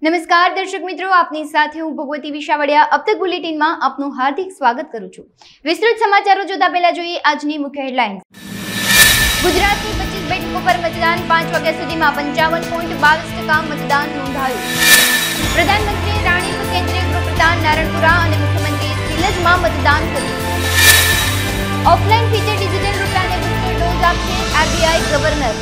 नमस्कार दर्शक मित्रों, आपनी साथे हूँ भगवती विशावड़िया। अब तक बुलेटिन में आपનું हार्दिक स्वागत करूँ છું। વિસ્તૃત સમાચારો જોતા પહેલા જોઈએ આજની મુખ્ય હેડલાઇન્સ। ગુજરાતની 25 બેઠકો પર મતદાન 5 વાગ્યા સુધીમાં 55.22% મતદાન નોંધાયું। પ્રધાનમંત્રી રાણીપ કેન્દ્રીય ગૃહપ્રધાન નારણપુરા અને મુખ્યમંત્રી સિલજમાં મતદાન કર્યું। ઓફલાઈન ફીચર ડિજિટલ રૂપિયાને બૂસ્ટર ડોઝ આપશે આરબીઆઈ ગવર્નર।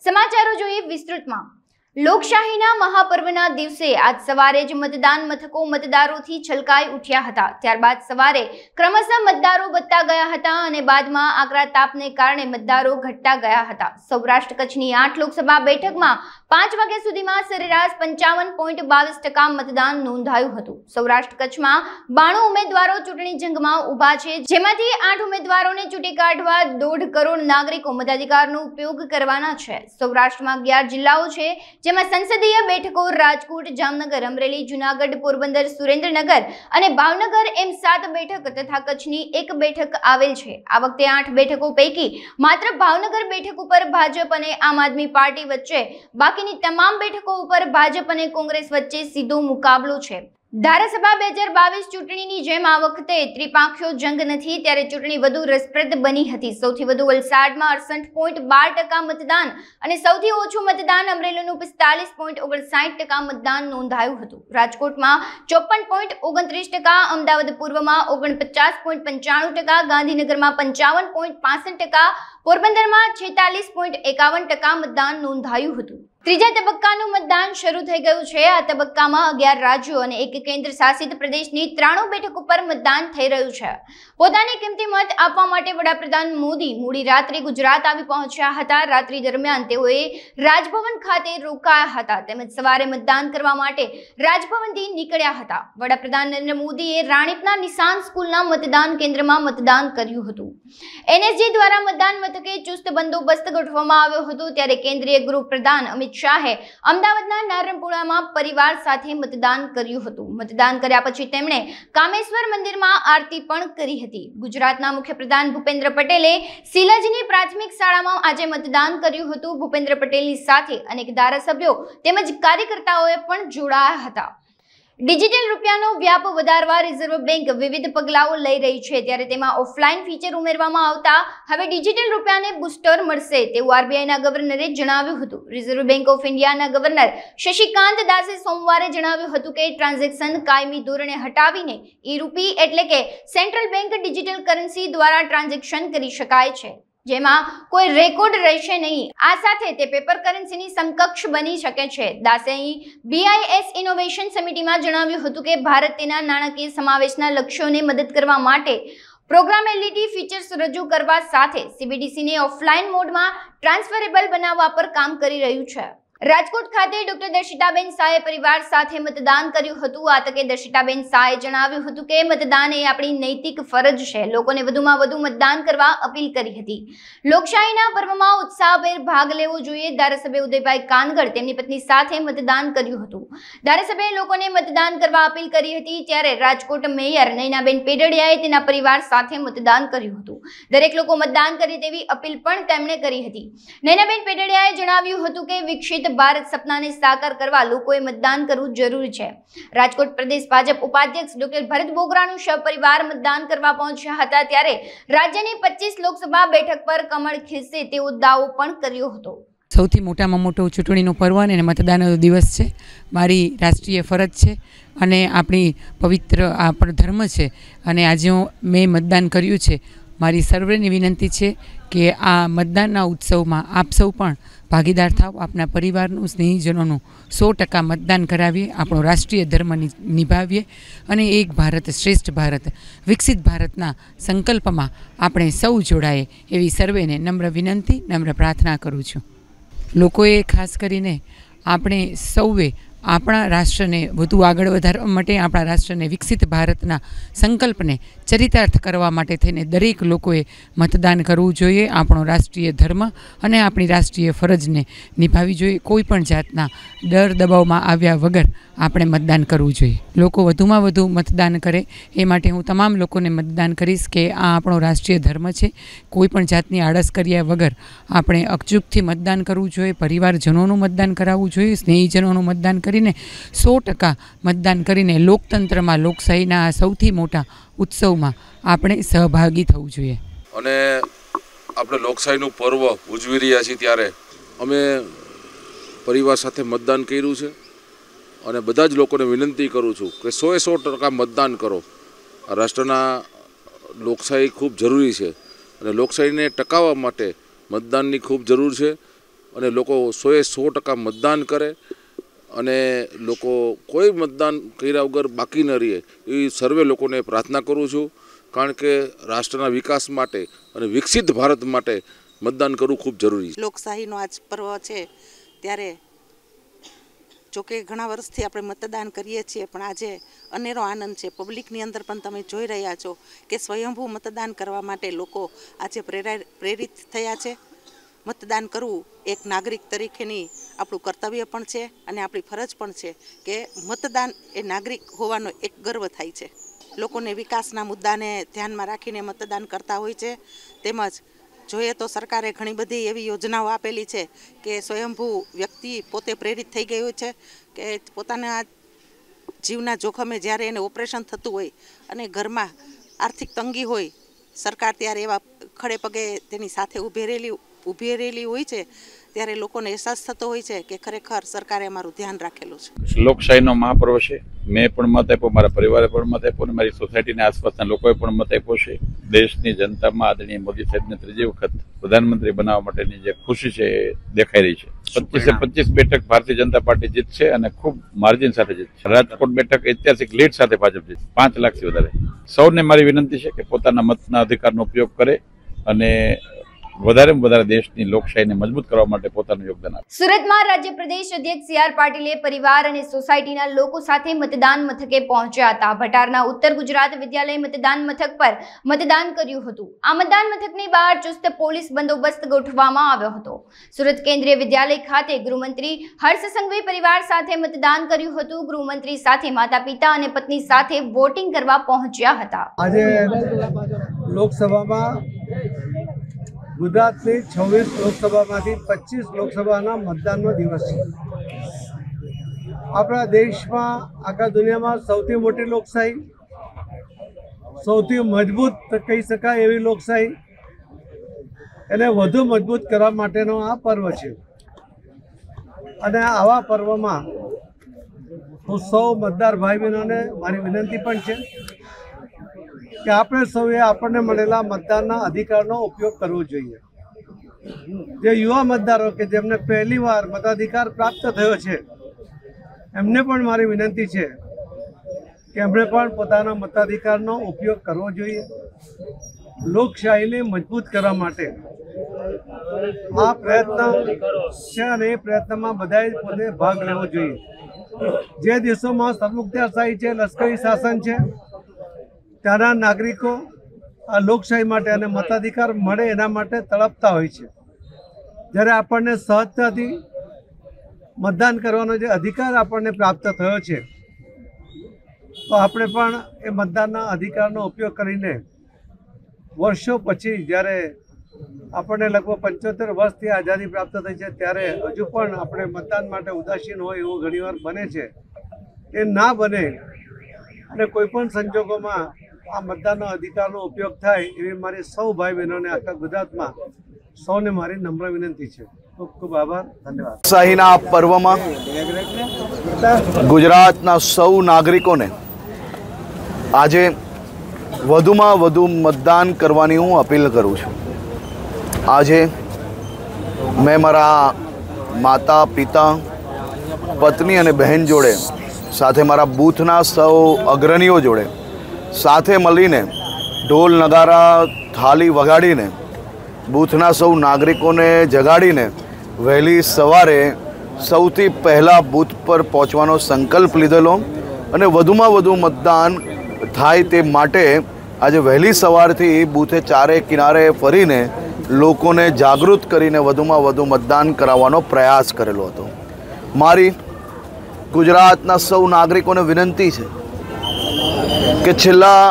સમાચારો જોઈએ વિસ્તૃતમાં। લોકશાહીના મહાપર્વના દિવસે આજ સવારે જ મતદાન મથકો મતદારોથી છલકાઈ ઉઠ્યા હતા। ત્યારબાદ સવારે ક્રમશઃ મતદારો વધતા ગયા હતા અને બાદમાં આકરા તાપને કારણે મતદારો ઘટતા ગયા હતા। સૌરાષ્ટ્ર કચ્છની 8 લોકસભા બેઠકમાં 5 વાગ્યા સુધીમાં સરેરાશ 55.22% મતદાન નોંધાયું હતું। સૌરાષ્ટ્ર કચ્છમાં 92 ઉમેદવારો ચૂંટણી જંગમાં ઊભા છે, જેમાંથી 8 ઉમેદવારોને ચૂંટી કાઢવા 1.5 કરોડ નાગરિકો મતાધિકારનો ઉપયોગ કરવાના છે। સૌરાષ્ટ્રમાં 11 જિલ્લાઓ છે, જેમાં સંસદીય બેઠકો રાજકોટ, જામનગર, અમરેલી, જૂનાગઢ, પોરબંદર, સુરેન્દ્રનગર અને ભાવનગર એમ 7 બેઠક તથા કચ્છની 1 બેઠક આવેલ છે। આ વખતે 8 બેઠકો પૈકી માત્ર ભાવનગર બેઠક ઉપર ભાજપ અને આમ આદમી પાર્ટી વચ્ચે, બાકીની તમામ બેઠકો ઉપર ભાજપ અને કોંગ્રેસ વચ્ચે સીધો મુકાબલો છે। ધારાસભા 2022 ચૂંટણીની જેમ આ વખતે ત્રિપાંખીયો જંગ નથી, ત્યારે ચૂંટણી વધુ રસપ્રદ બની હતી। સૌથી વધુ વલસાડમાં 68.12% મતદાન અને સૌથી ઓછું મતદાન અમરેલીનું 45.59% મતદાન નોંધાયું હતું। રાજકોટમાં 54.29%, અમદાવાદ પૂર્વમાં 49.95%, ગાંધીનગરમાં 55.65%, પોરબંદરમાં 46.51% મતદાન નોંધાયું હતું। ત્રીજા તબક્કાનું મતદાન શરૂ થઈ ગયું છે। આ તબક્કામાં 11 રાજ્યો અને 1 કેન્દ્ર શાસિત પ્રદેશની 93 બેઠકો પર મતદાન થઈ રહ્યું છે। પોતાની કિંમતી મત આપવા માટે વડાપ્રધાન મોદી મોડી રાત્રે ગુજરાત આવી પહોંચ્યા હતા। રાત્રિ દરમિયાન તેઓએ રાજભવન ખાતે રોકાયા હતા, તેમજ સવારે મતદાન કરવા માટે રાજભવનથી નીકળ્યા હતા। વડાપ્રધાન નરેન્દ્ર મોદીએ રાણીપના નિશાન સ્કૂલના મતદાન કેન્દ્રમાં મતદાન કર્યું હતું। એનએસજી દ્વારા મતદાન મથકે ચુસ્ત બંદોબસ્ત ગોઠવવામાં આવ્યો હતો, ત્યારે કેન્દ્રીય ગૃહપ્રધાન અમિત શાહે અમદાવાદના નારણપુરામાં પરિવાર સાથે મતદાન કર્યું હતું। મતદાન કર્યા પછી તેમણે કામેશ્વર મંદિરમાં આરતી પણ કરી હતી। ગુજરાતના મુખ્યપ્રધાન ભૂપેન્દ્ર પટેલે સિલજની પ્રાથમિક શાળામાં આજે મતદાન કર્યું હતું। ભૂપેન્દ્ર પટેલની સાથે અનેક ધારાસભ્યો તેમજ કાર્યકર્તાઓએ પણ જોડાયા હતા। ડિજિટલ રૂપિયાનો વ્યાપ વધારવા રિઝર્વ બેંક વિવિધ પગલાઓ લઈ રહી છે, ત્યારે તેમાં ઓફલાઈન ફીચર ઉમેરવામાં આવતા હવે ડિજિટલ રૂપિયાને બૂસ્ટર મળશે, તેવું આરબીઆઈના ગવર્નરે જણાવ્યું હતું। રિઝર્વ બેંક ઓફ ઇન્ડિયાના ગવર્નર શશિકાંત દાસે સોમવારે જણાવ્યું હતું કે ટ્રાન્ઝેક્શન કાયમી ધોરણે હટાવીને ઈ-રૂપી એટલે કે સેન્ટ્રલ બેંક ડિજિટલ કરન્સી દ્વારા ટ્રાન્ઝેક્શન કરી શકાય છે, જેમાં કોઈ રેકોર્ડ રહેશે નહીં। આ સાથે તે પેપર કરન્સીની સમકક્ષ બની શકે છે। દાસે બીઆઈએસ ઇનોવેશન સમિટીમાં જણાવ્યું હતું કે ભારત તેના નાણાકીય સમાવેશના લક્ષ્યોને મદદ કરવા માટે પ્રોગ્રામેબિલિટી ફીચર્સ રજૂ કરવા સાથે સીબીડીસીને ઓફલાઈન મોડમાં ટ્રાન્સફરેબલ બનાવવા પર કામ કરી રહ્યું છે। રાજકોટ ખાતે ડોક્ટર દર્શિતાબેન શાહે પરિવાર સાથે મતદાન કર્યું હતું। આ તકે દર્શિતાબેન શાહે જણાવ્યું હતું કે મતદાન એ આપણી નૈતિક ફરજ છે, લોકોને વધુમાં વધુ મતદાન કરવા અપીલ કરી હતી। લોકશાહીના પર્વમાં ઉત્સાહભેર ભાગ લેવો જોઈએ। ધારાસભ્ય ઉદયભાઈ કાનગડ તેમની પત્ની સાથે મતદાન કર્યું હતું। ધારાસભ્યએ લોકોને મતદાન કરવા અપીલ કરી હતી, ત્યારે રાજકોટ મેયર નૈનાબેન પેડડિયાએ તેના પરિવાર સાથે મતદાન કર્યું હતું। દરેક લોકો મતદાન કરે તેવી અપીલ પણ તેમણે કરી હતી। નૈનાબેન પેડડિયાએ જણાવ્યું હતું કે વિકસિત ભારત સપનાને સાકાર કરવા લોકોએ મતદાન કરવું જરૂરી છે। રાજકોટ પ્રદેશ ભાજપ ઉપાધ્યક્ષ ડોક્ટર ભરત બોગરાનું સપરિવાર મતદાન કરવા પહોંચ્યા હતા, ત્યારે રાજ્યની 25 લોકસભા બેઠક પર કમળ ખીલશે તેવો દાવો પણ કર્યો હતો। સૌથી મોટામાં મોટો ચૂંટણીનો પર્વ અને મતદાનનો દિવસ છે। મારી રાષ્ટ્રીય ફરજ છે અને આપણી પવિત્ર આપણો ધર્મ છે, અને આજે મેં મતદાન કર્યું છે। મારી સર્વેની વિનંતી છે કે આ મતદાનના ઉત્સવમાં આપ સૌ પણ ભાગીદાર થાવ, આપના પરિવારનું, સ્નેહીજનોનું 100% मतदान करावीए, આપણો રાષ્ટ્રીય ધર્મ નિભાવીએ અને એક ભારત શ્રેષ્ઠ ભારત વિકસિત ભારતના સંકલ્પમાં આપણે સૌ જોડાઈએ એવી સર્વેને નમ્ર વિનંતી, નમ્ર પ્રાર્થના કરું છું। લોકોએ ખાસ કરીને આપણે સૌએ આપણા રાષ્ટ્રને વધુ આગળ વધારવા માટે, આપણા રાષ્ટ્રને વિકસિત ભારતના સંકલ્પને ચરિતાર્થ કરવા માટે થઈને દરેક લોકોએ મતદાન કરવું જોઈએ। આપણો રાષ્ટ્રીય ધર્મ અને આપણી રાષ્ટ્રીય ફરજને નિભાવવી જોઈએ। કોઈ પણ જાતના ડર દબાવમાં આવ્યા વગર આપણે મતદાન કરવું જોઈએ। લોકો વધુમાં વધુ મતદાન કરે એ માટે હું તમામ લોકોને મતદાન કરીશ કે આ આપણો રાષ્ટ્રીય ધર્મ છે। કોઈ પણ જાતની આળસ કર્યા વગર આપણે અચૂકથી મતદાન કરવું જોઈએ। પરિવારજનોનું મતદાન કરાવવું જોઈએ, સ્નેહીજનોનું મતદાન કરી કરીને 100% મતદાન કરીને લોકતંત્રમાં લોકશાહીના આ સૌથી મોટા ઉત્સવમાં આપણે સહભાગી થવું જોઈએ. અને આપણે લોકશાહીનું પર્વ ઉજવી રહ્યા છીએ ત્યારે અમે પરિવાર સાથે મતદાન કર્યું છે અને બધા જ લોકોને વિનંતી કરું છું કે 100% મતદાન કરો. આ રાષ્ટ્રના લોકશાહી ખૂબ જરૂરી છે અને લોકશાહીને ટકાવવા માટે મતદાનની ખૂબ જરૂર છે અને લોકો 100% મતદાન કરે અને લોકો કોઈ મતદાન કર્યા વગર બાકી ન રહે એવી સર્વે લોકોને પ્રાર્થના કરું છું. કારણ કે રાષ્ટ્રના વિકાસ માટે અને વિકસિત ભારત માટે મતદાન કરવું ખૂબ જરૂરી છે. લોકશાહીનો આજ પર્વ છે ત્યારે જોકે ઘણા વર્ષથી આપણે મતદાન કરીએ છીએ પણ આજે અનેરો આનંદ છે. પબ્લિકની અંદર પણ તમે જોઈ રહ્યા છો કે સ્વયંભૂ મતદાન કરવા માટે લોકો આજે પ્રેરિત થયા છે. મતદાન કરવું એક નાગરિક તરીકેની આપણું કર્તવ્ય પણ છે અને આપણી ફરજ પણ છે કે મતદાન એ નાગરિક હોવાનો એક ગર્વ થાય છે. લોકોને વિકાસના મુદ્દાને ધ્યાનમાં રાખીને મતદાન કરતા હોય છે. તેમજ જોઈએ તો સરકારે ઘણી બધી એવી યોજનાઓ આપેલી છે કે સ્વયંભૂ વ્યક્તિ પોતે પ્રેરિત થઈ ગયો છે કે પોતાના જીવના જોખમે જ્યારે એને ઓપરેશન થતું હોય અને ઘરમાં આર્થિક તંગી હોય સરકાર ત્યારે એવા ખડે પગે તેની સાથે ઊભી રહેલી હોય છે ત્યારે લોકોને અહેસાસ થતો હોય છે કે ખરેખર સરકારે અમારું ધ્યાન રાખેલું છે. લોકશાહીનો મહાપર્વ છે. મેં પણ મત આપ્યો, મારા પરિવારે પણ મત આપ્યો અને મારી સોસાયટીના આસપાસના લોકોએ પણ મત આપ્યો છે. દેશની જનતામાં આદરણીય મોદી સાહેબને ત્રીજી વખત પ્રધાનમંત્રી બનાવવા માટેની જે ખુશી છે એ દેખાઈ રહી છે. 25 બેઠક ભારતીય જનતા પાર્ટી જીતશે અને ખૂબ માર્જિન સાથે જીતશે. રાજકોટ બેઠક ઐતિહાસિક લીડ સાથે ભાજપ જીતશે 5 લાખથી વધારે. સૌને મારી વિનંતી છે કે પોતાના મતના અધિકારનો ઉપયોગ કરે અને વધારેમાં વધારે દેશની લોકશાહીને મજબૂત કરવા માટે પોતાનું યોગદાન આપે. સુરતમાં રાજ્ય પ્રદેશ અધ્યક્ષ CR પાટીલે પરિવાર અને સોસાયટીના લોકો સાથે મતદાન મથકે પહોંચ્યા હતા. ભટારના ઉત્તર ગુજરાત વિદ્યાલય મતદાન મથક પર મતદાન કર્યું હતું. આ મતદાન મથકની બહાર ચુસ્ત પોલીસ બંદોબસ્ત ગોઠવવામાં આવ્યો હતો. સુરત કેન્દ્રીય વિદ્યાલય ખાતે ગૃહમંત્રી હર્ષ સંઘવી પરિવાર સાથે મતદાન કર્યું હતું. ગૃહમંત્રી સાથે માતા પિતા અને પત્ની સાથે વોટિંગ કરવા પહોંચ્યા હતા. આજે લોકસભામાં ગુજરાતની 26 લોકસભામાંથી 25 લોકસભાના મતદાનનો દિવસ છે. આપણા દેશમાં આખા દુનિયામાં સૌથી મોટી લોકશાહી, સૌથી મજબૂત કહી શકાય એવી લોકશાહી, એને વધુ મજબૂત કરવા માટેનો આ પર્વ છે. અને આવા પર્વમાં હું સૌ મતદાર ભાઈ બહેનોને મારી વિનંતી પણ છે કે આપણે સૌએ આપણને મળેલા મતદાનના અધિકારનો ઉપયોગ કરવો જોઈએ. જે યુવા મતદારો કે જેમને પહેલીવાર મતાધિકાર પ્રાપ્ત થયો છે એમને પણ મારી વિનંતી છે કે એમણે પણ પોતાના મતાધિકારનો ઉપયોગ કરવો જોઈએ. લોકશાહીને મજબૂત કરવા માટે આ પ્રયત્ન છે અને એ પ્રયત્નમાં બધાએ પોતે ભાગ લેવો જોઈએ. જે દેશોમાં સરમુખત્યારશાહી છે, લશ્કરી શાસન છે, ત્યાંના નાગરિકો આ લોકશાહી માટે અને મતાધિકાર મળે એના માટે તડપતા હોય છે. જ્યારે આપણને સહજતાથી મતદાન કરવાનો જે અધિકાર આપણને પ્રાપ્ત થયો છે તો આપણે પણ એ મતદાનના અધિકારનો ઉપયોગ કરીને વર્ષો પછી જ્યારે આપણને લગભગ 75 વર્ષથી આઝાદી પ્રાપ્ત થઈ છે ત્યારે હજુ પણ આપણે મતદાન માટે ઉદાસીન હોય એવું ઘણીવાર બને છે. એ ના બને અને કોઈપણ સંજોગોમાં આ મતદાનનો અધિકારનો ઉપયોગ થાય એવી મારી સૌ ભાઈ બહેનોને આખા ગુજરાતમાં સૌને મારી નમ્ર વિનંતી છે. ખૂબ ખૂબ આભાર, ધન્યવાદ. લોકશાહીના પર્વમાં ગુજરાતના સૌ નાગરિકોને આજે વધુમાં વધુ મતદાન કરવાની હું અપીલ કરું છું. આજે મેં મારા માતા પિતા, પત્ની અને બહેન જોડે સાથે મારા બૂથના સૌ અગ્રણીઓ જોડે સાથે મળીને ઢોલ નગારા થાળી વગાડીને બૂથના સૌ નાગરિકોને જગાડીને વહેલી સવારે સૌથી પહેલાં બૂથ પર પહોંચવાનો સંકલ્પ લીધેલો અને વધુમાં વધુ મતદાન થાય તે માટે આજે વહેલી સવારથી બૂથે ચારે કિનારે ફરીને લોકોને જાગૃત કરીને વધુમાં વધુ મતદાન કરાવવાનો પ્રયાસ કરેલો હતો. મારી ગુજરાતના સૌ નાગરિકોને વિનંતી છે કે છેલ્લા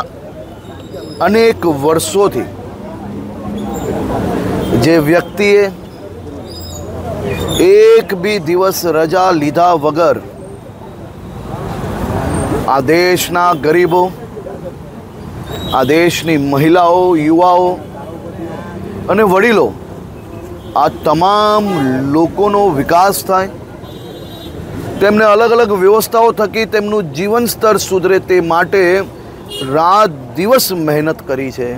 અનેક વર્ષોથી જે વ્યક્તિએ એક બી દિવસ રજા લીધા વગર આ દેશના ગરીબો, આ દેશની મહિલાઓ, યુવાઓ અને વડીલો, આ તમામ લોકોનો વિકાસ થાય, તેમને અલગ અલગ વ્યવસ્થાઓ થકી તેમનું જીવન સ્તર સુધરે તે માટે રાત દિવસ મહેનત કરી છે.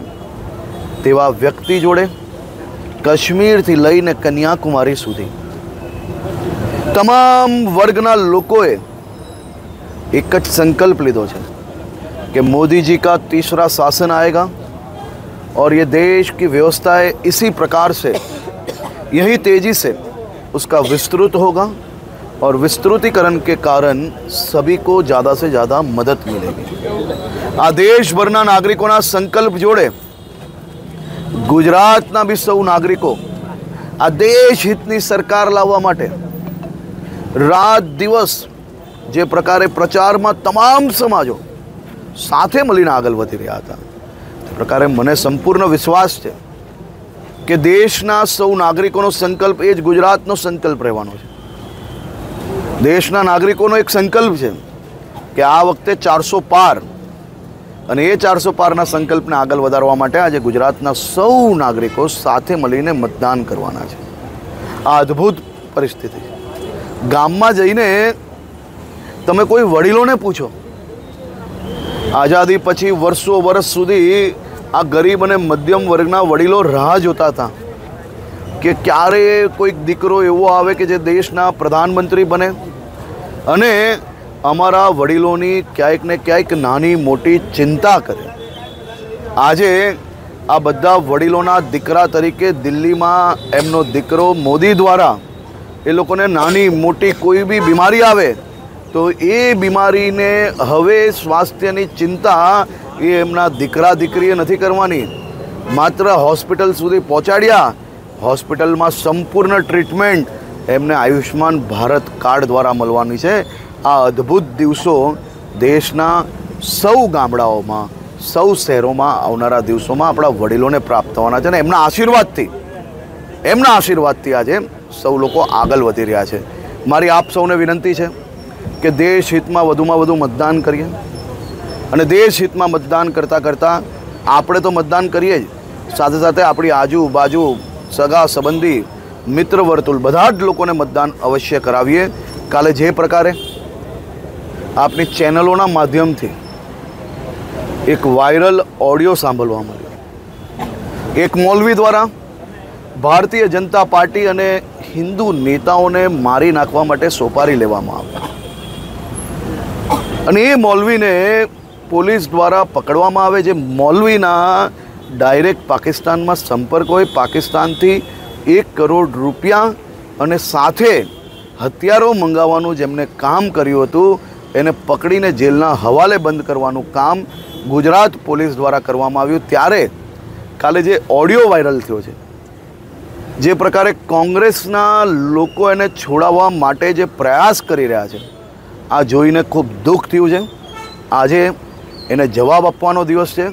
તેવા વ્યક્તિ જોડે કાશ્મીરથી લઈને કન્યાકુમારી સુધી તમામ વર્ગના લોકોએ एक જ संकल्प લીધો છે कि मोदी जी का तीसरा शासन आएगा और ये देश की व्यवस्थाएं इसी प्रकार से यही तेजी से उसका विस्तृत होगा और विस्तृतीकरण के कारण सभी को ज़्यादा से ज़्यादा मदद मिलेगी. आ देशभરના નાગરિકોના સંકલ્પ જોડે ગુજરાતના બી સૌ નાગરિકો આ દેશ હિતની સરકાર લાવવા માટે રાત દિવસ જે પ્રકારે પ્રચારમાં તમામ સમાજો સાથે મળીને આગળ વધી રહ્યા હતા, તે પ્રકારે મને સંપૂર્ણ વિશ્વાસ છે કે દેશના સૌ નાગરિકોનો સંકલ્પ એ જ ગુજરાતનો સંકલ્પ રહેવાનો છે. દેશના નાગરિકોનો એક સંકલ્પ છે કે આ વખતે 400 પાર, અને એ 400 પારના સંકલ્પને આગળ વધારવા માટે આજે ગુજરાતના સૌ નાગરિકો સાથે મળીને મતદાન કરવાના છે. આ અદ્ભુત પરિસ્થિતિ છે. ગામમાં જઈને તમે કોઈ વડીલોને પૂછો, આઝાદી પછી વર્ષો વર્ષ સુધી આ ગરીબ અને મધ્યમ વર્ગના વડીલો રાહ જોતા હતા કે ક્યારે કોઈક દીકરો એવો આવે કે જે દેશના પ્રધાનમંત્રી બને અને અમારા વડીલોની ક્યાંક ને ક્યાંક નાની મોટી ચિંતા કરે. આજે આ બધા વડીલોના દીકરા તરીકે દિલ્હીમાં એમનો દીકરો મોદી દ્વારા એ લોકોને નાની મોટી કોઈ બી બીમારી આવે તો એ બીમારીને હવે સ્વાસ્થ્યની ચિંતા એ એમના દીકરા દીકરીએ નથી કરવાની, માત્ર હોસ્પિટલ સુધી પહોંચાડ્યા, હોસ્પિટલમાં સંપૂર્ણ ટ્રીટમેન્ટ એમને આયુષ્માન ભારત કાર્ડ દ્વારા મળવાની છે. આ અદ્ભુત દિવસો દેશના સૌ ગામડાઓમાં, સૌ શહેરોમાં આવનારા દિવસોમાં આપણા વડીલોને પ્રાપ્ત થવાના છે અને એમના આશીર્વાદથી આજે સૌ લોકો આગળ વધી રહ્યા છે. મારી આપ સૌને વિનંતી છે કે દેશ હિતમાં વધુમાં વધુ મતદાન કરીએ અને દેશ હિતમાં મતદાન કરતાં આપણે તો મતદાન કરીએ જ, સાથે સાથે આપણી આજુબાજુ સગા સંબંધી મિત્ર વર્તુળ બધા જ લોકોને મતદાન અવશ્ય કરાવીએ. કાલે જે પ્રકારે આપની ચેનલોના માધ્યમથી એક વાયરલ ઓડિયો સાંભળવા મળ્યો, એક મૌલવી દ્વારા ભારતીય જનતા પાર્ટી અને હિન્દુ નેતાઓને મારી નાખવા માટે સોપારી લેવામાં આવી અને એ મૌલવીને પોલીસ દ્વારા પકડવામાં આવે. જે મૌલવીના ડાયરેક્ટ પાકિસ્તાનમાં સંપર્ક હોય, પાકિસ્તાનથી 1 કરોડ રૂપિયા અને સાથે હથિયારો મંગાવવાનું જેમને કામ કર્યું હતું એને પકડીને જેલના હવાલે બંધ કરવાનું કામ ગુજરાત પોલીસ દ્વારા કરવામાં આવ્યું. ત્યારે કાલે જે ઓડિયો વાયરલ થયો છે, જે પ્રકારે કોંગ્રેસના લોકો એને છોડાવવા માટે જે પ્રયાસ કરી રહ્યા છે, આ જોઈને ખૂબ દુઃખ થયું છે. આજે એને જવાબ આપવાનો દિવસ છે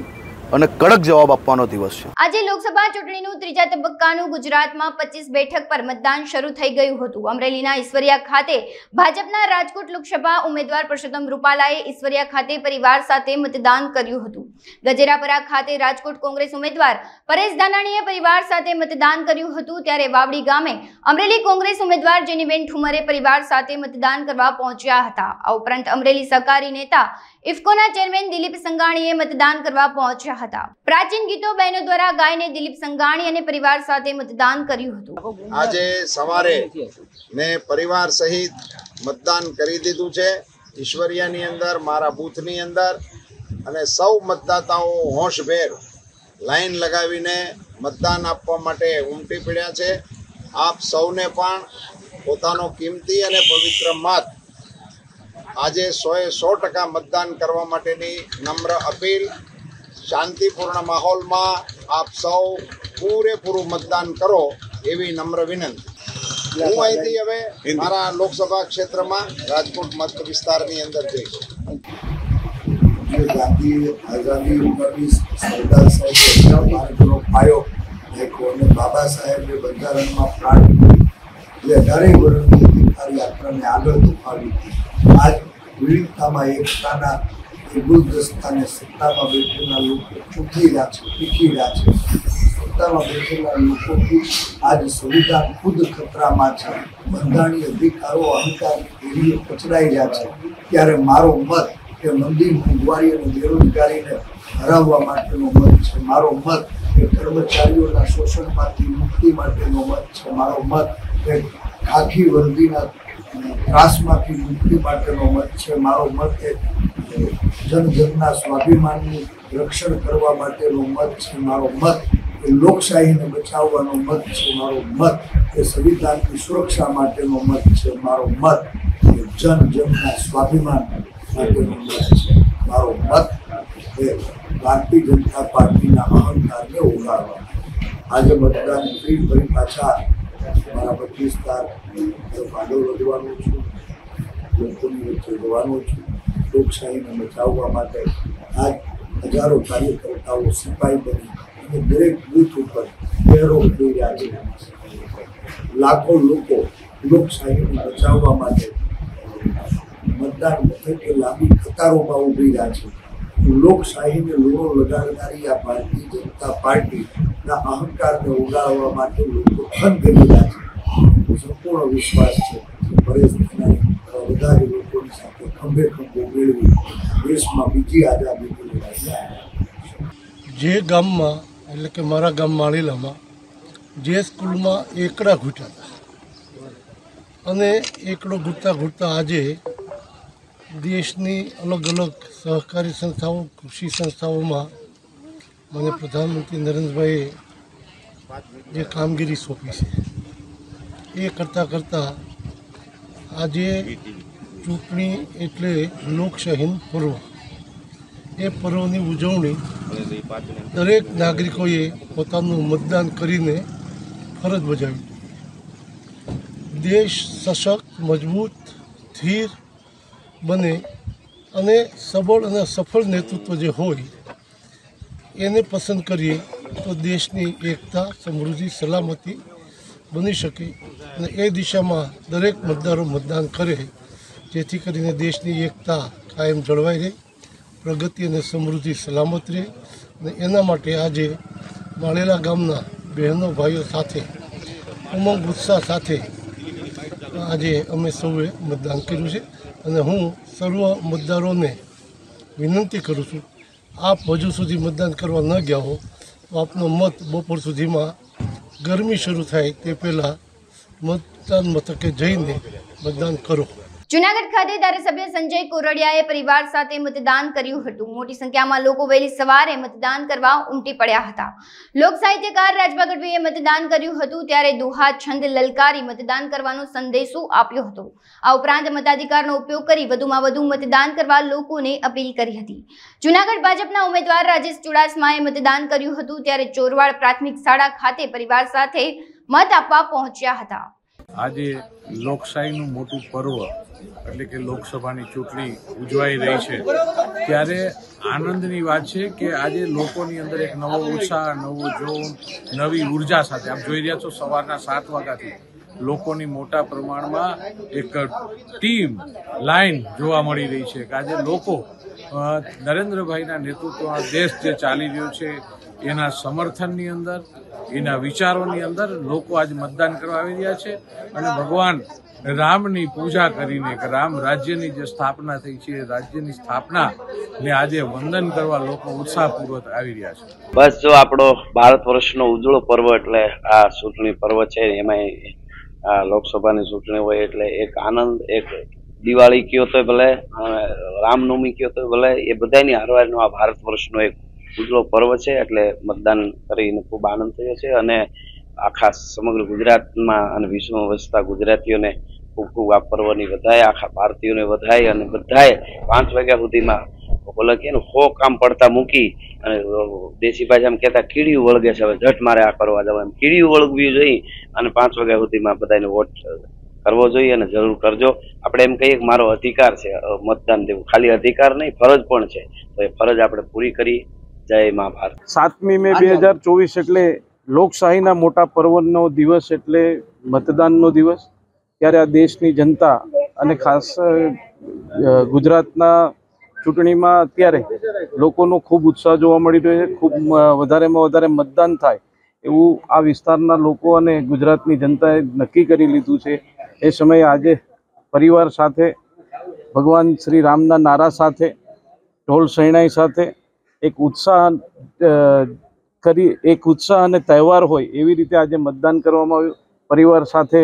અને કડક જવાબ આપવાનો દિવસ છે. આજે લોકસભા ચૂંટણીનું ત્રીજા તબક્કાનું ગુજરાતમાં 25 બેઠક પર મતદાન શરૂ થઈ ગયું હતું. અમરેલીના ઈશ્વરિયા ખાતે ભાજપના રાજકોટ લોકસભા ઉમેદવાર પરસોત્તમ રૂપાલાએ ઈશ્વરિયા ખાતે પરિવાર સાથે મતદાન કર્યું હતું. ગજેરાપરા ખાતે રાજકોટ કોંગ્રેસ ઉમેદવાર પરેશ ધાનાણીએ પરિવાર સાથે મતદાન કર્યું હતું. ત્યારે વાવડી ગામે અમરેલી કોંગ્રેસ ઉમેદવાર જેનીબેન ઠુમરે પરિવાર સાથે મતદાન કરવા પહોંચ્યા હતા. આ ઉપરાંત અમરેલી સહકારી નેતા ઇફકોના ચેરમેન દિલીપ સંઘાણીએ મતદાન કરવા પહોંચ્યા હતા. પ્રાચીન ગીતો બહેનો દ્વારા ગાઈને દિલીપ સંઘાણી અને પરિવાર સાથે મતદાન કર્યું હતું. આજે સવારે મેં પરિવાર સહિત મતદાન કરી દીધું છે ઈશ્વરિયાની અંદર, મારા બૂથની અંદર, અને સૌ મતદાતાઓ હોશભેર લાઈન લગાવીને મતદાન આપવા માટે ઉમટી પડ્યા છે. આપ સૌને પણ પોતાનો કિંમતી અને પવિત્ર મત આજે 100% મતદાન કરવા માટેની નમ્ર અપીલ. શાંતિપૂર્ણ માહોલમાં આપ સૌ પૂરેપૂરું મતદાન કરો એવી નમ્ર વિનંતી. હું અહીંથી હવે મારા લોકસભા ક્ષેત્રમાં રાજકોટ મત વિસ્તારની અંદર જઈશ. સરદાર સાહેબનો પાયો નાખ્યો અને બાબા સાહેબે બંધારણમાં પ્રાણ એટલે 18 વર્ષની યાત્રાને આગળ ધપાવી. આજ વિવિધતામાં એકતાના એ ગુલદસ્તાને સત્તામાં બેઠેલા લોકો ચૂકી રહ્યા છે, પીખી રહ્યા છે. સત્તામાં બેઠેલા લોકોથી આજ સંવિધાન ખુદ ખતરામાં છે. બંધારણીય અધિકારો અહંકારની પેઢીએ કચડાઈ રહ્યા છે. ત્યારે મારો મત એ મંદી, મોંઘવારી અને બેરોજગારીને હરાવવા માટેનો મત છે. મારો મત એ કર્મચારીઓના શોષણમાંથી મુક્તિ માટેનો મત છે. મારો મત એ ખાખી વર્દીના ત્રાસમાંથી મુક્તિ માટેનો મત છે. મારો મત એ જનજનના સ્વાભિમાનનું રક્ષણ કરવા માટેનો મત છે. મારો મત એ લોકશાહીને બચાવવાનો મત છે. મારો મત એ સંવિધાનની સુરક્ષા માટેનો મત છે. મારો મત એ જનજનના સ્વાભિમાન માટેનો મત છે. મારો મત એ ભારતીય જનતા પાર્ટીના અહંકારને ઓગાળવા. આજે મતદાન ફરી પાછા મારા 25 આગળ વધવાનું છું, લોકોની વચ્ચે જવાનું છું. લોકશાહીને બચાવવા માટે આજ હજારો કાર્યકર્તાઓ સિપાહી બની અને દરેક બૂથ ઉપર પહેરો કરી રહ્યા છે. લાખો લોકો લોકશાહીને બચાવવા માટે મતદાન મથકે લાંબી કતારોમાં ઉભી રહ્યા છે. લોકશાહીને લોહો લગાડનારી આ ભારતીય જનતા પાર્ટીના અહંકારને ઉગાડવા માટે લોકો ખન કરી રહ્યા છે. સંપૂર્ણ વિશ્વાસ છે પરેશ ધાનાણી વધારે લોકોની સાથે ખંભે ખંભો મેળવી દેશમાં બીજી આઝાદીની લડાઈ. જે ગામમાં એટલે કે મારા ગામ માળીલામાં જે સ્કૂલમાં એકડા ઘૂંટ્યા હતા અને એકડો ઘૂંટતા આજે દેશની અલગ અલગ સહકારી સંસ્થાઓ, કૃષિ સંસ્થાઓમાં મને પ્રધાનમંત્રી નરેન્દ્રભાઈએ જે કામગીરી સોંપી છે એ કરતાં આજે ચૂંટણી એટલે લોકશાહીનું પર્વ. એ પર્વની ઉજવણી દરેક નાગરિકોએ પોતાનું મતદાન કરીને ફરજ બજાવી. દેશ સશક્ત, મજબૂત, સ્થિર બને અને સબળ અને સફળ નેતૃત્વ જે હોય એને પસંદ કરીએ તો દેશની એકતા, સમૃદ્ધિ, સલામતી બની શકે અને એ દિશામાં દરેક મતદારો મતદાન કરે જેથી કરીને દેશની એકતા કાયમ જળવાઈ રહે, પ્રગતિ અને સમૃદ્ધિ સલામત રહે. અને એના માટે આજે માળેલા ગામના બહેનો ભાઈઓ સાથે ઉમંગ ઉત્સાહ સાથે આજે અમે સૌએ મતદાન કર્યું છે. અને હું સર્વ મતદારોને વિનંતી કરું છું, આપ હજુ સુધી મતદાન કરવા ન ગયા હો તો આપનો મત બપોર સુધીમાં ગરમી શરૂ થાય તે પહેલાં મતદાન મથકે જઈને મતદાન કરો. જૂનાગઢ ખાતે ધારાસભ્ય સંજય કોરડિયાએ પરિવાર સાથે મતદાન કર્યું હતું. મોટી સંખ્યામાં લોકો વહેલી સવારે મતદાન કરવા ઉમટી પડ્યા હતા. લોક સાહિત્યકાર રાજભા ગઢવીએ મતદાન કર્યું હતું ત્યારે દુહા છંદ લલકારી મતદાન કરવાનો સંદેશો આપ્યો હતો. આ ઉપરાંત મતાધિકારનો ઉપયોગ કરી વધુમાં વધુ મતદાન કરવા લોકોને અપીલ કરી હતી. જૂનાગઢ ભાજપના ઉમેદવાર રાજેશ ચુડાસમાએ મતદાન કર્યું હતું ત્યારે ચોરવાડ પ્રાથમિક શાળા ખાતે પરિવાર સાથે મત આપવા પહોંચ્યા હતા. આજે લોકશાહીનું મોટું પર્વ એટલે કે લોકસભાની ચૂંટણી ઉજવાઈ રહી છે ત્યારે આનંદની વાત છે કે આજે લોકોની અંદર એક નવો ઉત્સાહ, નવો જોમ, નવી ઉર્જા સાથે આપ જોઈ રહ્યા છો સવારના 7 વાગ્યાથી લોકોની મોટા પ્રમાણમાં એક ટીમ લાઈન જોવા મળી રહી છે કે આજે લોકો નરેન્દ્રભાઈના નેતૃત્વમાં દેશ જે ચાલી રહ્યો છે એના સમર્થનની અંદર, એના વિચારોની અંદર લોકો આજે મતદાન કરવા આવી રહ્યા છે અને ભગવાન રામની પૂજા કરીને કે રામ રાજ્યની જે સ્થાપના થઈ છે રાજ્યની સ્થાપના ને આજે વંદન કરવા લોકો ઉત્સાહપૂર્વક આવી રહ્યા છે. બસ જો આપણો ભારત વર્ષનો ઉજળો પર્વ એટલે આ ચૂંટણી પર્વ છે. એમાં આ લોકસભાની ચૂંટણી હોય એટલે એક આનંદ, એક દિવાળી કયો તો ભલે, રામનવમી કયો તો ભલે, એ બધાની હારવારનો આ ભારત વર્ષનો એક ઉજળો પર્વ છે. એટલે મતદાન કરીને ખૂબ આનંદ થયો છે અને આખા સમગ્ર ગુજરાતમાં અને વિશ્વમાં વસતા ગુજરાતીઓને ખૂબ ખૂબ આ પર્વની વધાય, આખા ભારતીયોને વધાય અને બધાએ 5 વાગ્યા સુધીમાં બોલે કે 100 કામ પડતા મૂકી અને દેશી ભાષામાં કહેતા કીડીયું વળગે છે, હવે ઝટ મારે આ કરવા જવા, એમ કીડીયું વળગવી જોઈએ અને 5 વાગ્યા સુધીમાં બધાને વોટ કરવો જોઈએ અને જરૂર કરજો. આપણે એમ કહીએ કે મારો અધિકાર છે મતદાન દેવું, ખાલી અધિકાર નહીં ફરજ પણ છે, તો એ ફરજ આપણે પૂરી કરી. જય મા ભારત. 7મી મે 2024 એટલે લોકશાહીના મોટા પર્વનો દિવસ એટલે મતદાનનો દિવસ. ત્યારે આ દેશની જનતા અને ખાસ ગુજરાતના ચૂંટણીમાં અત્યારે લોકોનો ખૂબ ઉત્સાહ જોવા મળી રહ્યો છે. ખૂબ વધારેમાં વધારે મતદાન થાય એવું આ વિસ્તારના લોકો અને ગુજરાતની જનતાએ નક્કી કરી લીધું છે. એ સમયે આજે પરિવાર સાથે ભગવાન શ્રી રામના નારા સાથે ઢોલ શરણાઈ સાથે એક ઉત્સાહ અને તહેવાર હોય એવી રીતે આજે મતદાન કરવામાં આવ્યું. પરિવાર સાથે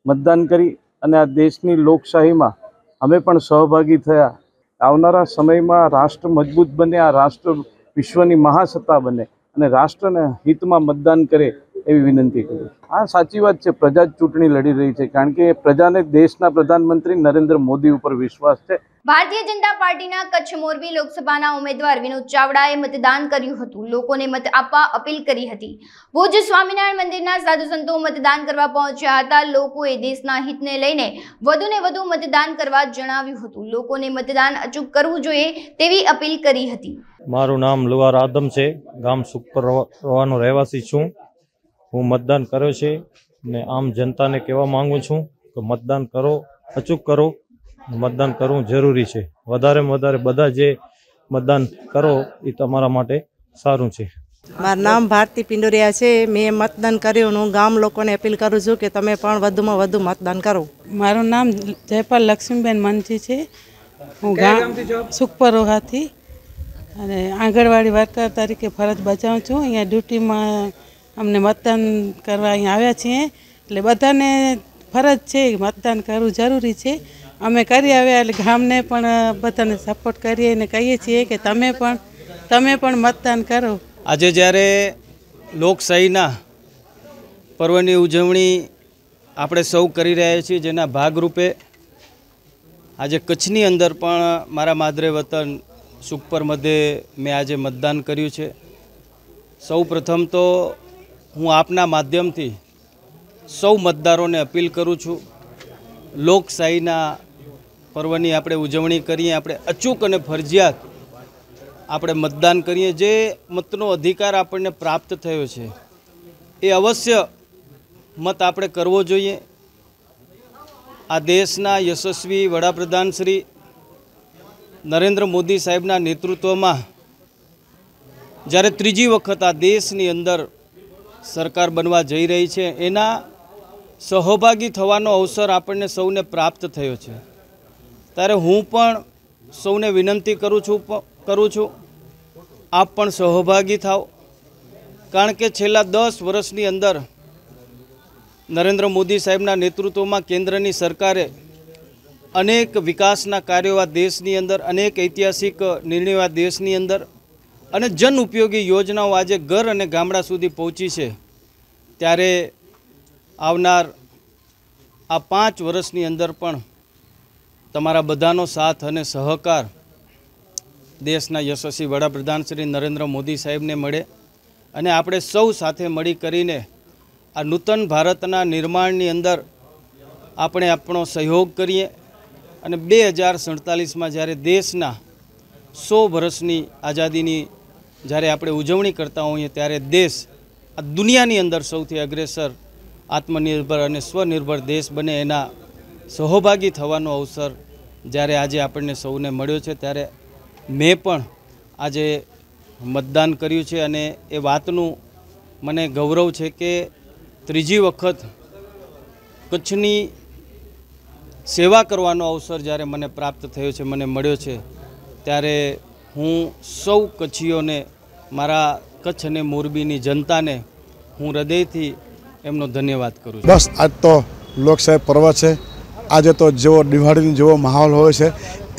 મતદાન કરી અને આ દેશની લોકશાહીમાં અમે પણ સહભાગી થયા. આવનારા સમયમાં રાષ્ટ્ર મજબૂત બને, આ રાષ્ટ્ર વિશ્વની મહાસત્તા બને અને રાષ્ટ્રના હિતમાં મતદાન કરે એવી વિનંતી કરું. આ સાચી વાત છે, પ્રજા જ ચૂંટણી લડી રહી છે કારણ કે પ્રજાને દેશના પ્રધાનમંત્રી નરેન્દ્ર મોદી ઉપર વિશ્વાસ છે. ભારતીય જનતા પાર્ટીના કચ્છ મોરબી લોકસભાના ઉમેદવાર વિનોદ ચાવડાએ મતદાન કર્યું હતું. લોકોને મત આપવા અપીલ કરી હતી. ભુજ સ્વામિનારાયણ મંદિરના સાધુ સંતો મતદાન કરવા પહોંચ્યા હતા. લોકોએ દેશના હિતને લઈને વધુને વધુ મતદાન કરવા જણાવ્યું હતું. લોકોને મતદાન અચૂક કરવું જોઈએ તેવી અપીલ કરી હતી. મારું નામ લુવાર આદમ છે, ગામ સુખપરવાનો રહેવાસી છું. હું મતદાન કર્યો છે ને આમ જનતાને કહેવા માંગુ છું કે મતદાન કરો, અચૂક કરો. મતદાન કરવું જરૂરી છે. વધારેમાં વધારે બધા જે મતદાન કરો એ તમારા માટે સારું છે. મારું નામ ભારતી પિંડોરિયા છે. મેં મતદાન કર્યું. હું ગામ લોકોને અપીલ કરું છું કે તમે પણ વધુમાં વધુ મતદાન કરો. મારું નામ જયપાલ લક્ષ્મીબેન મનજી છે. હું ગામ સુખપરોહાથી અને આંગણવાડી વર્કર તરીકે ફરજ બજાવું છું. અહીંયા ડ્યુટીમાં અમને મતદાન કરવા અહીંયા આવ્યા છીએ. એટલે બધાને ફરજ છે, મતદાન કરવું જરૂરી છે. અમે કરી આવ્યા એટલે ગામને પણ બધાને સપોર્ટ કરીએ અને કહીએ છીએ કે તમે પણ મતદાન કરો. આજે જ્યારે લોકશાહીના પર્વની ઉજવણી આપણે સૌ કરી રહ્યા છીએ, જેના ભાગરૂપે આજે કચ્છની અંદર પણ મારા માદરે વતન સુખપર મધ્યે મેં આજે મતદાન કર્યું છે. સૌ પ્રથમ તો હું આપના માધ્યમથી સૌ મતદારોને અપીલ કરું છું, લોકશાહીના પર્વની આપણે ઉજવણી કરીએ, આપણે અચૂક અને ફરજિયાત આપણે મતદાન કરીએ. જે મતનો અધિકાર આપણને પ્રાપ્ત થયો છે એ અવશ્ય મત આપણે કરવો જોઈએ. આ દેશના યશસ્વી વડાપ્રધાન શ્રી નરેન્દ્ર મોદી સાહેબના નેતૃત્વમાં જ્યારે ત્રીજી વખત આ દેશની અંદર સરકાર બનવા જઈ રહી છે, એના સહભાગી થવાનો અવસર આપણને સૌને પ્રાપ્ત થયો છે. ત્યારે હું પણ સૌને વિનંતી કરું છું આપ પણ સહભાગી થાઓ. કારણ કે છેલ્લા 10 વર્ષની અંદર નરેન્દ્ર મોદી સાહેબના નેતૃત્વમાં કેન્દ્રની સરકારે અનેક વિકાસના કાર્યો આ દેશની અંદર, અનેક ઐતિહાસિક નિર્ણયો આ દેશની અંદર અને જન ઉપયોગી યોજનાઓ આજે ઘર અને ગામડા સુધી પહોંચી છે. ત્યારે આવનાર આ 5 વર્ષની અંદર પણ તમારા બધાનો સાથ અને સહકાર દેશના યશસ્વી વડાપ્રધાન શ્રી નરેન્દ્ર મોદી સાહેબને મળે અને આપણે સૌ સાથે મળી કરીને આ નૂતન ભારતના નિર્માણની અંદર આપણે આપણો સહયોગ કરીએ અને 2047માં જ્યારે દેશના 100 વર્ષની આઝાદીની જ્યારે આપણે ઉજવણી કરતા હોઈએ ત્યારે દેશ આ દુનિયાની અંદર સૌથી અગ્રેસર, આત્મનિર્ભર અને સ્વનિર્ભર દેશ બને એના સહભાગી થવાનો અવસર જ્યારે આજે આપણને સૌને મળ્યો છે. ત્યારે મેં પણ આજે મતદાન કર્યું છે અને એ વાતનું મને ગૌરવ છે કે ત્રીજી વખત કચ્છની સેવા કરવાનો અવસર જ્યારે મને પ્રાપ્ત થયો છે, મને મળ્યો છે, ત્યારે હું સૌ કચ્છીઓને, મારા કચ્છ અને મોરબીની જનતાને હું હૃદયથી એમનો ધન્યવાદ કરું છું. બસ આજ તો લોકશાહી પર્વ છે. આજે તો જેવો દિવાળીનો જેવો માહોલ હોય છે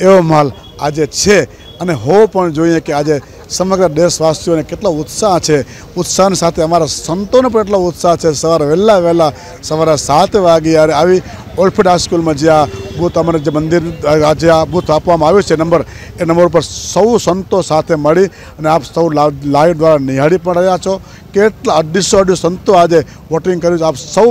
એવો માહોલ આજે છે અને હોવો પણ જોઈએ કે આજે સમગ્ર દેશવાસીઓને કેટલો ઉત્સાહ છે. ઉત્સાહની સાથે અમારા સંતોને પણ એટલો ઉત્સાહ છે. સવારે વહેલા સવારે 7 વાગે આવી ઓલ્ફિડ હાઈસ્કૂલમાં જ્યાં બૂથ અમારે જે મંદિર આજે આ બૂથ આપવામાં આવ્યું છે નંબર, એ નંબર ઉપર સૌ સંતો સાથે મળી અને આપ સૌ લાઈવ દ્વારા નિહાળી પણ રહ્યા છો. કેટલા 250 સંતો આજે વોટિંગ કર્યું છે. આપ સૌ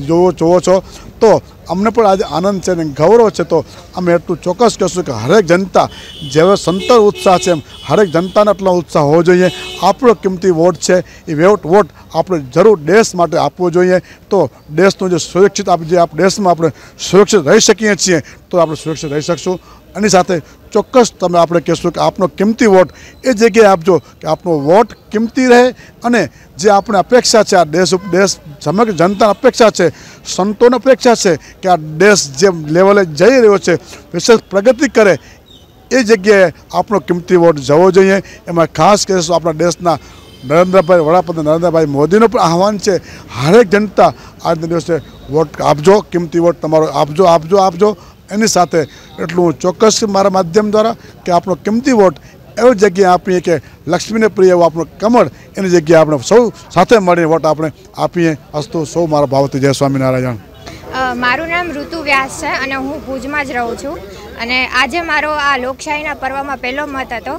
જોવો છો તો અમને પણ આજે આનંદ છે અને ગૌરવ છે. તો અમે એટલું ચોક્કસ કહીશું કે હરેક જનતા જેવો સંતો ઉત્સાહ છે એમ હરેક જનતાને એટલો ઉત્સાહ હોવો જોઈએ. આપણો કિંમતી વોટ છે, એ વોટ આપણે જરૂર દેશ માટે આપવો જોઈએ, તો દેશનું જે સુરક્ષિત દેશમાં આપણે સુરક્ષિત રહી શકીએ છીએ તો આપણે સુરક્ષિત રહી શકશું। એની સાથે ચોક્કસ તમે આપણે કહેશું કે આપનો કિંમતી વોટ એ જગ્યાએ આપજો કે આપનો વોટ કિંમતી રહે અને જે આપણે અપેક્ષા છે, આ દેશ સમગ્ર જનતા અપેક્ષા છે, સંતોની અપેક્ષા છે કે આ દેશ જે લેવલે જઈ રહ્યો છે વિશેષ પ્રગતિ કરે, એ જગ્યાએ આપણો કિંમતી વોટ જવો જોઈએ। એમાં ખાસ કહીશું આપણા દેશના વડાપ્રધાન નરેન્દ્રભાઈ મોદીનું પણ આહવાન છે, હરેક જનતા આજના દિવસે વોટ આપજો, કિંમતી વોટ તમારો આપજો। એની સાથે એટલું ચોક્કસ મારા માધ્યમ દ્વારા કે આપણો કિંમતી વોટ એવી જગ્યાએ આપીએ કે લક્ષ્મીને પ્રિય એવું આપણું કમળ, એની જગ્યાએ આપણે સૌ સાથે મળીને વોટ આપણે આપીએ। અસ્તુ સૌ મારા ભાવથી જય સ્વામિનારાયણ। મારું નામ ઋતુ વ્યાસ છે અને હું ભુજમાં જ રહું છું અને આજે મારો આ લોકશાહીના પર્વમાં પહેલો મત હતો,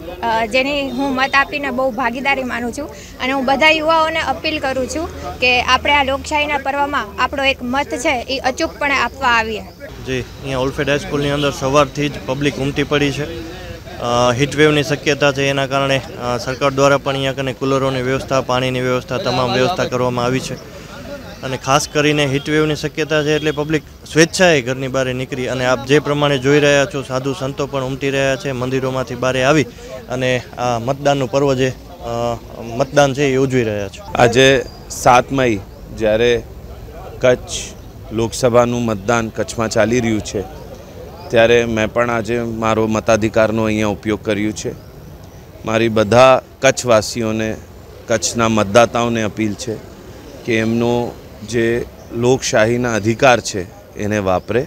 જેની હું મત આપીને બહુ ભાગીદારી માનું છું અને હું બધા યુવાઓને અપીલ કરું છું કે આપણે આ લોકશાહીના પર્વમાં આપણો એક મત છે એ અચૂકપણે આપવા આવીએ। જી, અહીંયા ઓલ્ફેડ હાઈસ્કૂલની અંદર સવારથી જ પબ્લિક ઉમટી પડી છે। હીટવેવની શક્યતા છે, એના કારણે સરકાર દ્વારા પણ અહીંયા કને કુલરોની વ્યવસ્થા, પાણીની વ્યવસ્થા, તમામ વ્યવસ્થા કરવામાં આવી છે અને ખાસ કરીને હીટવેવની શક્યતા છે એટલે પબ્લિક સ્વેચ્છાએ ઘરની બહાર નીકળી અને આપ જે પ્રમાણે જોઈ રહ્યા છો સાધુ સંતો પણ ઉમટી રહ્યા છે, મંદિરોમાંથી બહાર આવી અને આ મતદાનનું પર્વ જે મતદાન છે એ ઉજવી રહ્યા છે। આજે 7 મઈ જ્યારે કચ્છ લોકસભાનું મતદાન કચ્છમાં ચાલી રહ્યું છે ત્યારે મેં પણ આજે મારો મતાધિકારનો અહીંયા ઉપયોગ કર્યું છે। મારી બધા કચ્છવાસીઓને, કચ્છના મતદાતાઓને અપીલ છે કે એમનો જે લોકશાહીના અધિકાર છે એને વાપરે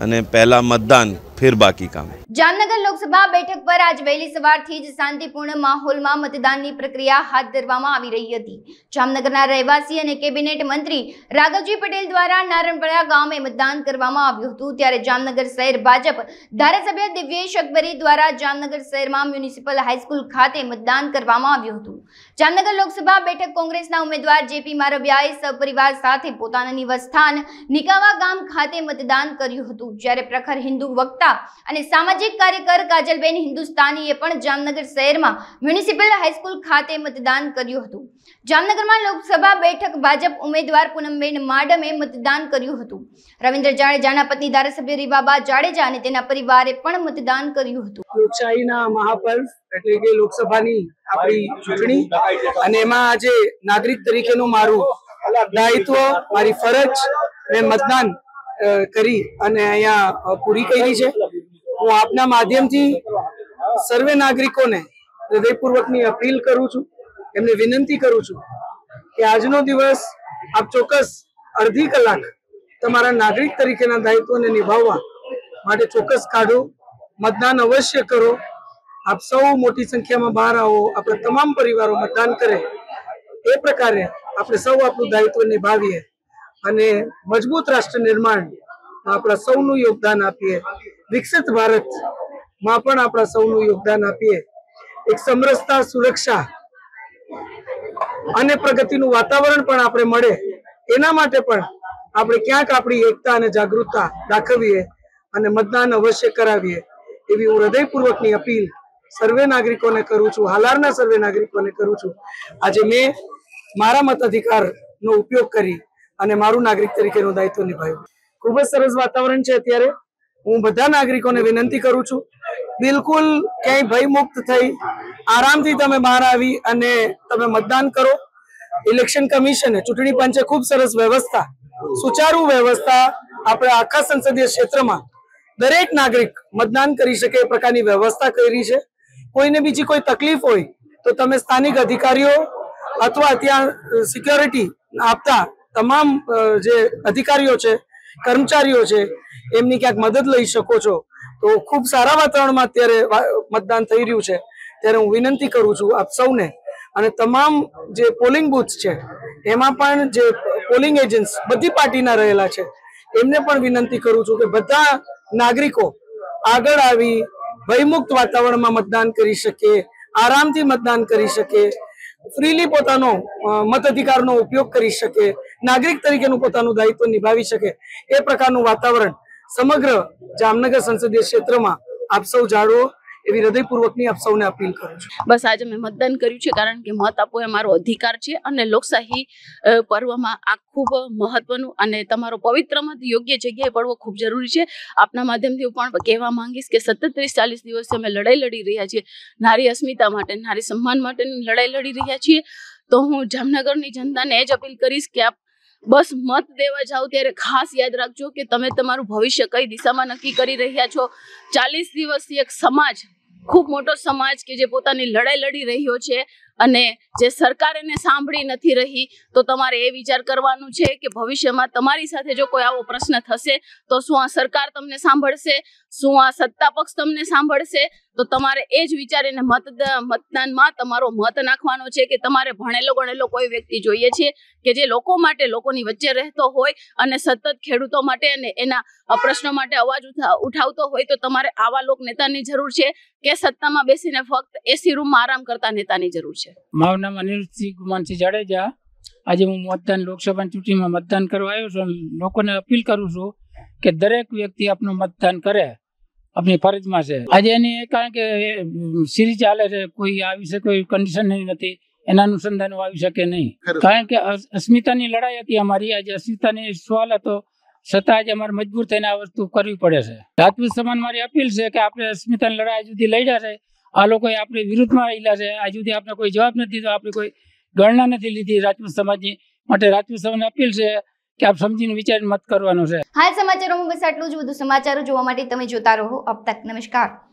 અને પહેલાં મતદાન फिर बाकी काम। जामनगर लोकसभा बैठक पर आज वहेली सवारथी ज शांतिपूर्ण माहोलमां मतदाननी प्रक्रिया हाथ धरवामां आवी रही हती। जामनगરના રહેવાસી અને કેબિનેટ મંત્રી રાઘવજી પટેલ દ્વારા નારણપરા ગામે મતદાન કરવામાં આવ્યું હતું, ત્યારે જામનગર શહેર ભાજપ ધારાસભ્ય દિવ્યેશ અકબરી દ્વારા જામનગર શહેરમાં મ્યુનિસિપલ હાઈસ્કૂલ ખાતે મતદાન કરવામાં આવ્યું હતું। જામનગર લોકસભા બેઠક કોંગ્રેસના ઉમેદવાર જેપી મારવિયાએ સપરિવાર સાથે પોતાના નિવાસસ્થાન નિકાવા ગામ ખાતે મતદાન કર્યું હતું, જ્યારે પ્રખર હિન્દુ વક્તા અને સામાજિક કાર્યકર કાજલબેન હિન્દુસ્તાનીએ પણ જામનગર શહેરમાં મ્યુનિસિપલ હાઈસ્કૂલ ખાતે મતદાન કર્યું હતું। જામનગરમાં લોકસભા બેઠક ભાજપ ઉમેદવાર પૂનમબેન માડમે મતદાન કર્યું હતું। રવિન્દ્ર જાડેજાના પત્ની ધારાસભ્ય રીવાબા જાડેજા અને તેના પરિવારે પણ મતદાન કર્યું હતું। લોકશાહીના મહાપર્વ એટલે કે લોકસભાની આપણી ચૂંટણી અને એમાં આજે નાગરિક તરીકેનું મારું દાયિત્વ, મારી ફરજ મેં મતદાન કરી અને અહીંયા પૂરી કરી છે। હું આપના માધ્યમથી સર્વે નાગરિકોને હૃદયપૂર્વકની અપીલ કરું છું, એમને વિનંતી કરું છું કે આજનો દિવસ આપ ચોક્કસ અડધી કલાક તમારા નાગરિક તરીકેના દાયિત્વને નિભાવવા માટે ચોક્કસ કાઢો, મતદાન અવશ્ય કરો। આપ સૌ મોટી સંખ્યામાં બહાર આવો, આપણા તમામ પરિવારો મતદાન કરે, એ પ્રકારે આપણે સૌ આપણું દાયિત્વ નિભાવીએ અને મજબૂત રાષ્ટ્ર નિર્માણ આપણા સૌનું યોગદાન આપીએ, વિકસિત ભારતમાં પણ આપણા સૌનું યોગદાન આપીએ, એક સમરસતા, સુરક્ષા અને પ્રગતિનું વાતાવરણ પણ આપણે મળે, એના માટે પણ આપણે ક્યાંક આપણી એકતા અને જાગૃતતા દાખવીએ અને મતદાન અવશ્ય કરાવીએ એવી હું હૃદયપૂર્વકની અપીલ સર્વે નાગરિકોને કરું છું, હાલારના સર્વે નાગરિકોને કરું છું। આજે મેં મારા મતાધિકારનો ઉપયોગ કરી અને મારું નાગરિક તરીકેનું દાયિત્વ નિભાવ્યું। ખૂબ જ સરસ વાતાવરણ છે અત્યારે। હું બધા નાગરિકોને વિનંતી કરું છું, બિલકુલ ક્યાંય ભયમુક્ત થઈ આરામથી તમે બહાર આવી અને તમે મતદાન કરો। ઇલેક્શન કમિશને, ચૂંટણી પંચે ખૂબ સરસ વ્યવસ્થા, સુચારુ વ્યવસ્થા આપણા આખા સંસદીય ક્ષેત્રમાં દરેક નાગરિક મતદાન કરી શકે એ પ્રકારની વ્યવસ્થા કરી છે। કોઈને બીજી કોઈ તકલીફ હોય તો તમે સ્થાનિક અધિકારીઓ અથવા ત્યાં સિક્યોરિટી આપતા તમામ જે અધિકારીઓ છે, કર્મચારીઓ છે, એમની ક્યાંક મદદ લઈ શકો છો। તો ખૂબ સારા વાતાવરણમાં અત્યારે મતદાન થઈ રહ્યું છે, ત્યારે હું વિનંતી કરું છું આપ સૌને અને તમામ જે પોલિંગ બૂથ છે એમાં પણ જે પોલિંગ એજન્ટ્સ બધી પાર્ટીના રહેલા છે એમને પણ વિનંતી કરું છું કે બધા નાગરિકો આગળ આવી ભયમુક્ત વાતાવરણમાં મતદાન કરી શકે, આરામથી મતદાન કરી શકે, ફ્રીલી પોતાનો મતાધિકારનો ઉપયોગ કરી શકે, નાગરિક તરીકેનું પોતાનું દાયિત્વ નિભાવી શકે, એ પ્રકારનું વાતાવરણ સમગ્ર જામનગર સંસદીય ક્ષેત્રમાં આપ સૌ જાળવો એવી હૃદયપૂર્વકની આપ સૌને અપીલ કરું છું. બસ આજે મેં મતદાન કર્યું છે કારણ કે મત આપવો એ મારો અધિકાર છે અને લોકશાહી પર્વમાં આ ખૂબ મહત્વનું અને તમારો પવિત્ર મત યોગ્ય જગ્યાએ પડવો ખૂબ જરૂરી છે. આપના માધ્યમથી હું પણ કહેવા માંગીશ કે સતત 30-40 દિવસથી અમે લડાઈ લડી રહ્યા છીએ, નારી અસ્મિતા માટે, નારી સન્માન માટેની લડાઈ લડી રહ્યા છીએ. તો હું જામનગરની જનતાને એ જ અપીલ કરીશ કે આપ બસ મત દેવા જાઓ ત્યારે ખાસ યાદ રાખજો કે તમે તમારું ભવિષ્ય કઈ દિશામાં નક્કી કરી રહ્યા છો. 40 દિવસથી એક સમાજ, ખૂબ મોટો સમાજ કે જે પોતાની લડાઈ લડી રહ્યો છે અને જે સરકાર એને સાંભળી નથી રહી, તો તમારે એ વિચાર કરવાનું છે કે ભવિષ્યમાં તમારી સાથે જો કોઈ આવો પ્રશ્ન થશે તો શું આ સરકાર તમને સાંભળશે, શું આ સત્તા પક્ષ તમને સાંભળશે? તો તમારે એ જ વિચારીને મતદાનમાં તમારો મત નાખવાનો છે કે તમારે ભણેલો ગણેલો કોઈ વ્યક્તિ જોઈએ છે કે જે લોકો માટે, લોકોની વચ્ચે રહેતો હોય અને સતત ખેડૂતો માટે અને એના પ્રશ્નો માટે અવાજ ઉઠાવતો હોય. તો તમારે આવા લોક નેતાની જરૂર છે કે સત્તામાં બેસીને ફક્ત એસી રૂમમાં આરામ કરતા નેતાની જરૂર છે. મારું નામ અનિરુદ્ધસિંહ ગુમાનસિંહ જાડેજા. આજે હું લોકસભાની ચૂંટણીમાં મતદાન કરવા આવ્યો છું. લોકોને અપીલ કરું છું કે દરેક વ્યક્તિ આપનું મતદાન કરે, આપની ફરજમાં છે. આજે એની કારણ કે સિરીઝ ચાલે છે, કોઈ આ વિશે કોઈ કન્ડિશન નથી, એના અનુસંધાનો આવી શકે નહીં. કારણ કે અસ્મિતાની લડાઈ હતી અમારી, આજે અસ્મિતાની સવાલ હતો, છતાં આજે અમારે મજબૂર થઈને આ વસ્તુ કરવી પડે છે. રાજપૂત સમાજ મારી અપીલ છે કે આપણે અસ્મિતાની લડાઈ આજ સુધી લડ્યા છે, આ લોકોએ આપણી વિરુદ્ધમાં રહેલા છે, આજ સુધી આપણે કોઈ જવાબ નથી દીધો, આપણે કોઈ ગણના નથી લીધી રાજપૂત સમાજની. માટે રાજપૂત સમાજની અપીલ છે કે આપ સમજીને વિચારીને મત કરવાનો છે. હાલ સમાચારોમાં બસ આટલું જ. વધુ સમાચારો જોવા માટે તમે જોતા રહો અબ તક. નમસ્કાર.